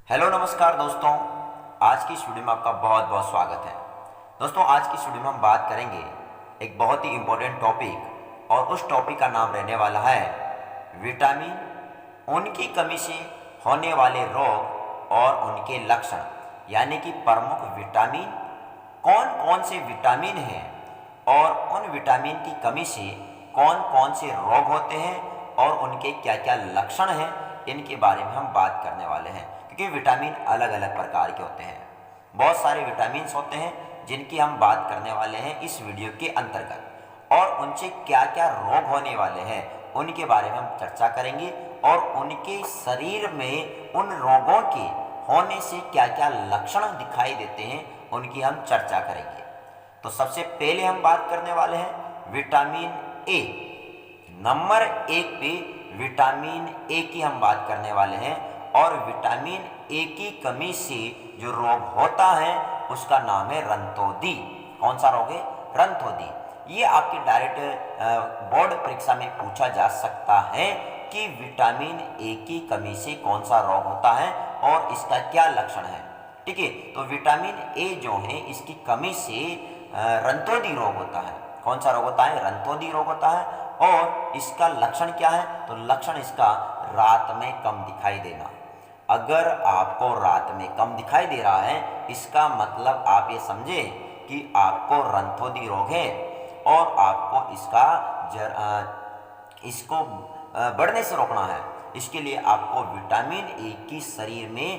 Hello नमस्कार दोस्तों। आज की इस वीडियो में आपका बहुत बहुत स्वागत है। दोस्तों आज की इस वीडियो में हम बात करेंगे एक बहुत ही इम्पोर्टेंट टॉपिक, और उस टॉपिक का नाम रहने वाला है विटामिन, उनकी कमी से होने वाले रोग और उनके लक्षण। यानी कि प्रमुख विटामिन, कौन कौन से विटामिन हैं और उन विटामिन की कमी से कौन कौन से रोग होते हैं और उनके क्या क्या लक्षण हैं, इनके बारे में हम बात करने वाले हैं। क्योंकि विटामिन अलग अलग प्रकार के होते हैं, बहुत सारे विटामिन होते हैं जिनकी हम बात करने वाले हैं इस वीडियो के अंतर्गत, और उनसे क्या क्या रोग होने वाले हैं उनके बारे में हम चर्चा करेंगे, और उनके शरीर में उन रोगों के होने से क्या क्या लक्षण दिखाई देते हैं उनकी हम चर्चा करेंगे। तो सबसे पहले हम बात करने वाले हैं विटामिन ए। नंबर एक पे विटामिन ए की हम बात करने वाले हैं, और विटामिन ए की कमी से जो रोग होता है उसका नाम है रंतोदी। कौन सा रोग है? रंतोदी। ये आपके डायरेक्ट बोर्ड परीक्षा में पूछा जा सकता है कि विटामिन ए की कमी से कौन सा रोग होता है और इसका क्या लक्षण है। ठीक है, तो विटामिन ए जो है इसकी कमी से रंतोदी रोग होता है। कौन सा रोग होता है? रंतोदी रोग होता है। और इसका लक्षण क्या है? तो लक्षण इसका रात में कम दिखाई देना। अगर आपको रात में कम दिखाई दे रहा है, इसका मतलब आप ये समझे कि आपको रंतोदी रोग है और आपको इसको बढ़ने से रोकना है। इसके लिए आपको विटामिन ए की शरीर में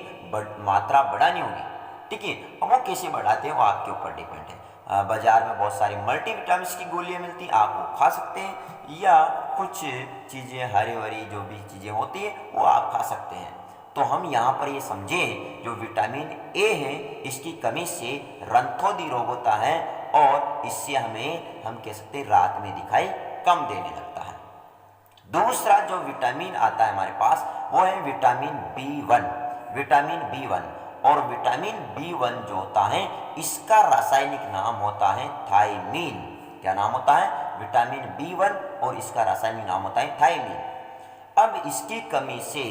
मात्रा बढ़ानी होगी। ठीक है, अब वो कैसे बढ़ाते हैं वो आपके ऊपर डिपेंड है। बाजार में बहुत सारी मल्टीविटामिन की गोलियां मिलती हैं, आप वो खा सकते हैं, या कुछ चीज़ें हरी भरी जो भी चीज़ें होती है वो आप खा सकते हैं। तो हम यहाँ पर ये समझें जो विटामिन ए है इसकी कमी से रंथोदी रोग होता है, और इससे हम कह सकते हैं रात में दिखाई कम देने लगता है। दूसरा जो विटामिन आता है हमारे पास वो है विटामिन बी 1। विटामिन बी 1, और विटामिन बी 1 जो होता है इसका रासायनिक नाम होता है थायमीन। क्या नाम होता है? विटामिन बी 1, और इसका रासायनिक नाम होता है थायमीन। अब इसकी कमी से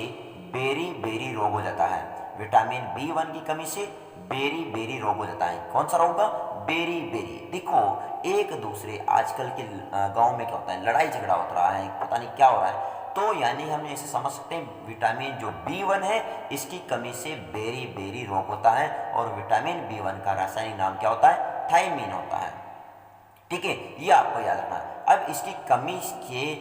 बेरी बेरी रोग हो जाता है। विटामिन बी 1 की कमी से बेरी बेरी रोग हो जाता है। कौन सा रोग होगा? Beriberi. देखो एक दूसरे आजकल के गांव में क्या होता है, लड़ाई झगड़ा होता रहा है, पता नहीं क्या हो रहा है। तो यानी हम ऐसे समझ सकते हैं विटामिन जो बी 1 है इसकी कमी से बेरी बेरी रोग होता है, और विटामिन बी 1 का रासायनिक नाम क्या होता है? थायमीन होता है। ठीक है, ये आपको याद रखना है। अब इसकी कमी के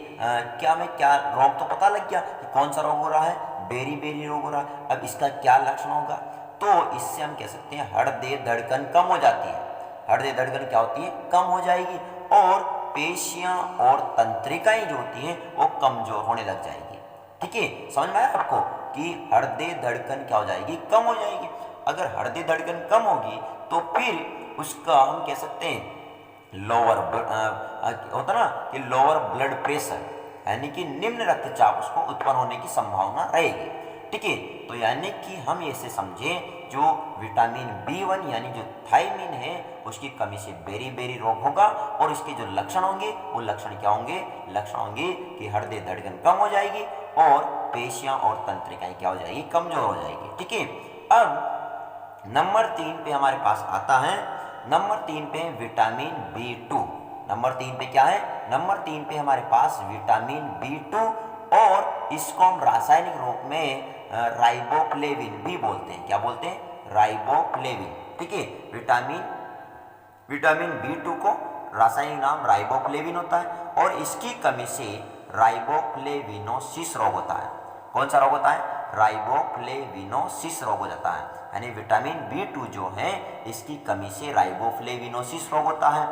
क्या रोग तो पता लग गया कि कौन सा रोग हो रहा है, बेरी बेरी रोग हो रहा है। अब इसका क्या लक्षण होगा? तो इससे हम कह सकते हैं हृदय धड़कन कम हो जाती है। हृदय धड़कन क्या होती है? कम हो जाएगी, और पेशियां और तंत्रिकाएं जो होती हैं वो कमजोर होने लग जाएगी। ठीक है, समझ में आया आपको कि हृदय धड़कन क्या हो जाएगी? कम हो जाएगी। अगर हृदय धड़कन कम होगी तो फिर उसका हम कह सकते हैं लोअर होता ना कि लोअर ब्लड प्रेशर, यानी कि निम्न रक्तचाप उसको उत्पन्न होने की संभावना रहेगी। ठीक है, तो यानी कि हम ऐसे समझें जो विटामिन बी 1 यानी जो थायमीन है उसकी कमी से बेरी बेरी रोग होगा, और इसके जो लक्षण होंगे वो लक्षण क्या होंगे? लक्षण होंगे कि हृदय धड़कन कम हो जाएगी और पेशियां और तंत्रिकाएं क्या हो जाएगी? कमजोर हो जाएगी। ठीक है, अब नंबर 3 पे हमारे पास आता है, नंबर 3 पे विटामिन बी 2। नंबर 3 पे क्या है? नंबर 3 पे हमारे पास विटामिन बी 2, और इसको हम रासायनिक रूप में राइबोफ्लेविन भी बोलते हैं। क्या बोलते हैं? राइबोफ्लेविन। ठीक है, विटामिन बी 2 को रासायनिक नाम राइबोफ्लेविन होता है, और इसकी कमी से राइबोफ्लेविनोसिस रोग होता है। कौन सा रोग होता है? राइबोफ्लेविनोसिस रोग हो जाता है। यानी विटामिन बी 2 जो है इसकी कमी से राइबोफ्लेविनोसिस रोग होता है।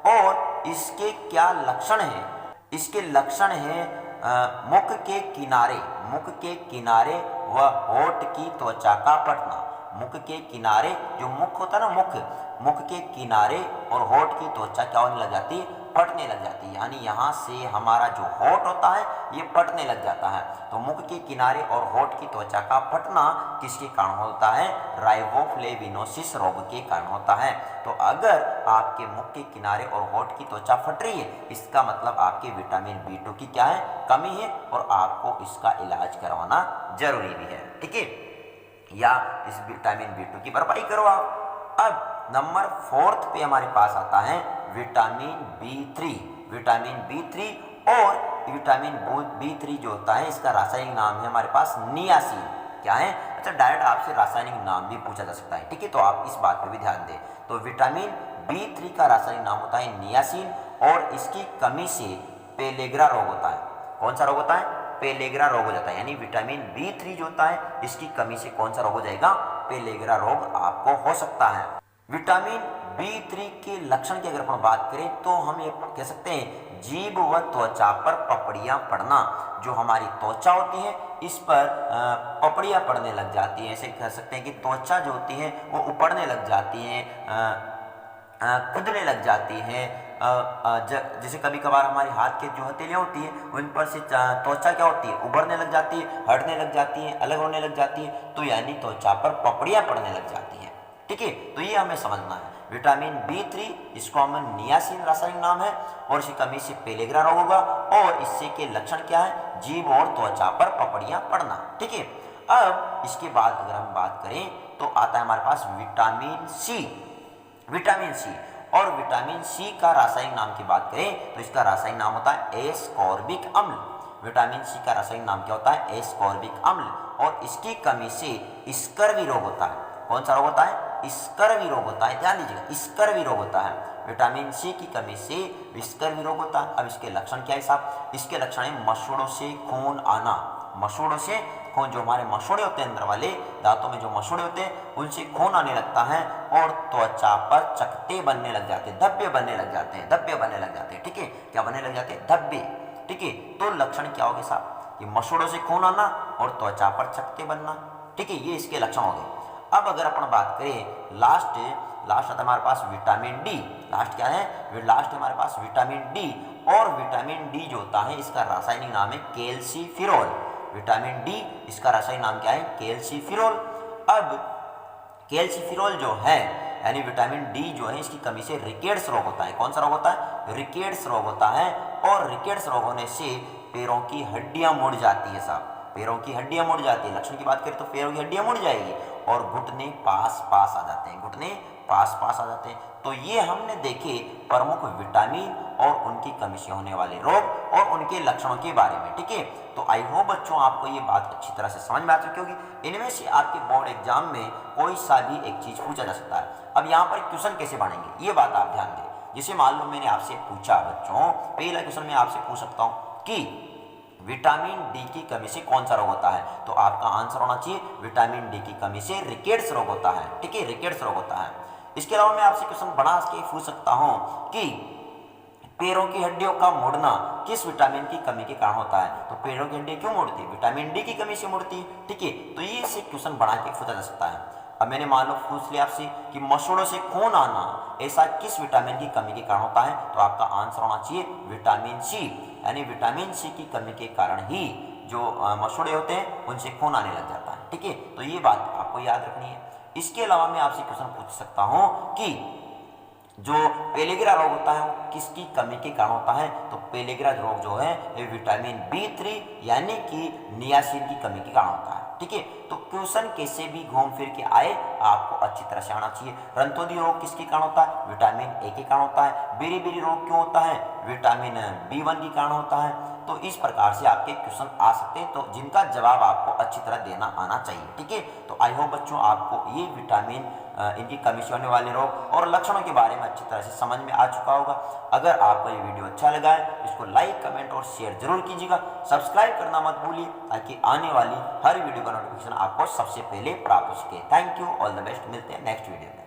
और इसके क्या लक्षण हैं? इसके लक्षण हैं मुख के किनारे व होठ की त्वचा का फटना। मुख के किनारे, जो मुख होता है ना, मुख के किनारे और होठ की त्वचा क्या होने लग जाती है? फटने लग जाती है। यानी यहाँ से हमारा जो होठ होता है ये फटने लग जाता है। तो मुख के किनारे और होठ की त्वचा का फटना किसके कारण होता है? राइबोफ्लेविनोसिस रोग के कारण होता है। तो अगर आपके मुख के किनारे और होठ की त्वचा फट रही है, इसका मतलब आपके विटामिन बी 2 की क्या है? कमी है, और आपको इसका इलाज करवाना जरूरी भी है। ठीक है, या इस विटामिन B2 की भरपाई करो आप। अब नंबर 4 पे हमारे पास आता है विटामिन B3। विटामिन B3 और विटामिन B3 जो होता है इसका रासायनिक नाम है हमारे पास नियासिन। क्या है? अच्छा, डायरेक्ट आपसे रासायनिक नाम भी पूछा जा सकता है, ठीक है, तो आप इस बात पे भी ध्यान दें। तो विटामिन B3 का रासायनिक नाम होता है नियासिन और इसकी कमी से पेलेग्रा रोग होता है। कौन सा रोग होता है? पेलेग्रा रोग हो जाता है। यानी विटामिन B3 जो होता है इसकी कमी से कौन सा रोग हो जाएगा? पेलेग्रा रोग आपको हो सकता है। विटामिन B3 के लक्षण की अगर अपन बात करें तो हम ये कह सकते हैं जीभ व त्वचा पर पपड़ियां पड़ना। जो हमारी त्वचा होती है इस पर पपड़ियां पड़ने लग जाती हैं। ऐसे कह सकते हैं कि त्वचा जो होती है वो उपड़ने लग जाती है, खुदने लग जाती हैं। जैसे कभी कभार हमारे हाथ के जो हथेलियाँ होती हैं उन पर से त्वचा क्या होती है? उभरने लग जाती है, हटने लग जाती है, अलग होने लग जाती है, तो यानी त्वचा पर पपड़ियाँ पड़ने लग जाती हैं, ठीक है। तो ये हमें समझना है। विटामिन B3 इसको हम नियासिन रासायनिक नाम है और इसकी कमी से पेलेग्रा रोग होगा और इससे के लक्षण क्या है? जीभ और त्वचा पर पपड़ियाँ पड़ना, ठीक है। अब इसके बाद अगर हम बात करें तो आता है हमारे पास विटामिन C। विटामिन C और विटामिन C का रासायनिक नाम की बात करें तो इसका रासायनिक नाम होता है एस्कॉर्बिक अम्ल। विटामिन C का रासायनिक नाम क्या होता है? एस्कॉर्बिक अम्ल और इसकी कमी से स्कर्वी रोग होता है। कौन सा रोग होता है? स्कर्वी रोग होता है। ध्यान दीजिएगा, स्कर्वी रोग होता है। विटामिन C की कमी से स्कर्वी रोग होता है। अब इसके लक्षण क्या है साहब? इसके लक्षण है मसूड़ों से खून आना। मसूड़ों से खून, जो हमारे मसूड़े होते हैं अंदर वाले दांतों में जो मसूड़े होते हैं उनसे खून आने लगता है और त्वचा पर चकत्ते बनने लग जाते हैं, धब्बे बनने लग जाते हैं, धब्बे बनने लग जाते हैं, ठीक है। क्या बनने लग जाते हैं? धब्बे, ठीक है। तो लक्षण क्या होंगे साहब? ये मसूड़ों से खून आना और त्वचा पर चकत्ते बनना, ठीक है, ये इसके लक्षण हो गए। अब अगर अपन बात करें लास्ट आता है हमारे पास विटामिन डी। लास्ट क्या है? लास्ट हमारे पास विटामिन डी और विटामिन डी जो होता है इसका रासायनिक नाम है कैल्सीफिरोल। विटामिन डी इसका रासायनिक नाम क्या है? कैल्सीफिरोल। अब कैल्सीफिरोल जो है यानी विटामिन डी जो है इसकी कमी से रिकेट्स रोग होता है। कौन सा रोग होता है? रिकेट्स रोग होता है और रिकेट्स रोग होने से पैरों की हड्डियां मुड़ जाती है साहब। पैरों की हड्डियां मुड़ जाती है। लक्षण की बात करें तो पैरों की हड्डियां मुड़ जाएगी और घुटने पास आ जाते हैं, घुटने पास आ जाते हैं। तो ये हमने देखे प्रमुख विटामिन और उनकी कमी से होने वाले रोग और उनके लक्षणों के बारे में, ठीक है। तो आई होप बच्चों आपको ये बात अच्छी तरह से समझ में आ चुकी होगी। इनमें से आपके बोर्ड एग्जाम में कोई सा भी एक चीज पूछा जा सकता है। अब यहाँ पर क्वेश्चन कैसे बनेंगे ये बात आप ध्यान दें। जैसे मान लो मैंने आपसे पूछा बच्चों, पहला क्वेश्चन मैं आपसे पूछ सकता हूँ कि विटामिन डी की कमी से कौन सा रोग होता है, तो आपका आंसर होना चाहिए विटामिन डी की कमी से रिकेट्स रोग होता है, ठीक है, रिकेट्स रोग होता है। इसके अलावा मैं आपसे क्वेश्चन बना के पूछ सकता हूं कि पैरों की हड्डियों का मुड़ना किस विटामिन की कमी के कारण होता है, तो पैरों की हड्डियां क्यों मुड़ती है? विटामिन डी की कमी से मुड़ती है, ठीक है। तो ये से क्वेश्चन बना के पूछा जा सकता है। अब मैंने मान लो पूछ लिया आपसे कि मसूड़ों से खून आना ऐसा किस विटामिन की कमी के कारण होता है, तो आपका आंसर होना चाहिए विटामिन सी। यानी विटामिन सी की कमी के कारण ही जो मसूड़े होते हैं उनसे खून आने लग जाता है, ठीक है। तो ये बात आपको याद रखनी है। इसके अलावा मैं आपसे क्वेश्चन पूछ सकता हूं कि जो पेलेग्रा रोग होता है वो किसकी कमी के कारण होता है, तो पेलेग्रा रोग जो है ये विटामिन B3 यानी कि नियासिन की कमी के कारण होता है, ठीक है। तो क्वेश्चन कैसे भी घूम फिर के आए आपको अच्छी तरह से आना चाहिए। रंतोदी रोग किसके कारण होता है? विटामिन ए के कारण होता है। बेरी रोग क्यों होता है? विटामिन B1 के कारण होता है। तो इस प्रकार से आपके क्वेश्चन आ सकते हैं, तो जिनका जवाब आपको अच्छी तरह देना आना चाहिए, ठीक है। तो आई होप बच्चों आपको ये विटामिन इनकी कमी से होने वाले रोग और लक्षणों के बारे में अच्छी तरह से समझ में आ चुका होगा। अगर आपको ये वीडियो अच्छा लगा है इसको लाइक, कमेंट और शेयर जरूर कीजिएगा। सब्सक्राइब करना मत भूलिए ताकि आने वाली हर वीडियो का नोटिफिकेशन आपको सबसे पहले प्राप्त हो सके। Thank you, all the best. मिलते हैं नेक्स्ट वीडियो में।